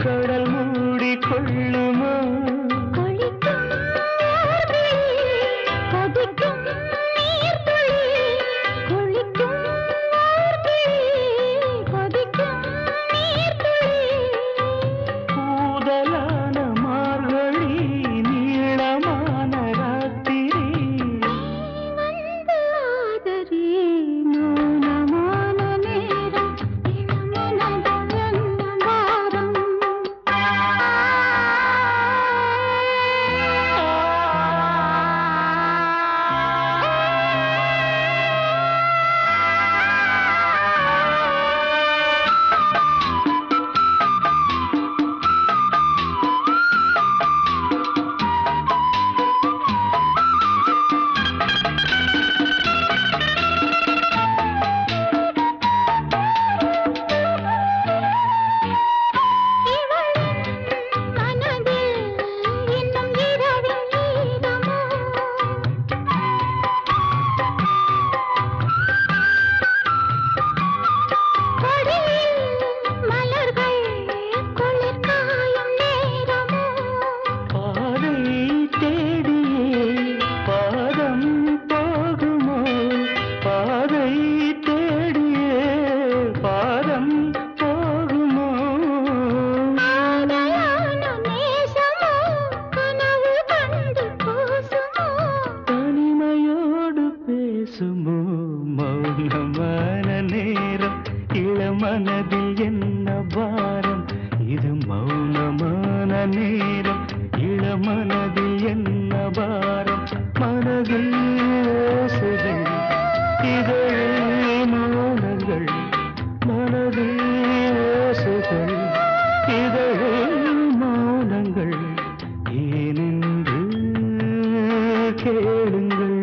கடல் மூடி கொள்ளுமா கொதிக்கும் நீர்த்துளி கொதிக்கும் கொதிக்கும் நீர்த்துளி கூதலான மார்கழி நீளமான ராத்திரி வந்து ஆதரி மௌனமான நேரம் இளமனது என்ன பாரம் மௌனமான நேரம் இளமனதில் என்ன பாரம் இது மௌனமான நேரம் இளமனதில் என்ன பாரம் மனதில் ஓசைகள் இதழில் மௌனங்கள் மனதில் ஓசைகள் இதழில் மௌனங்கள் ஏனென்று கேளுங்கள்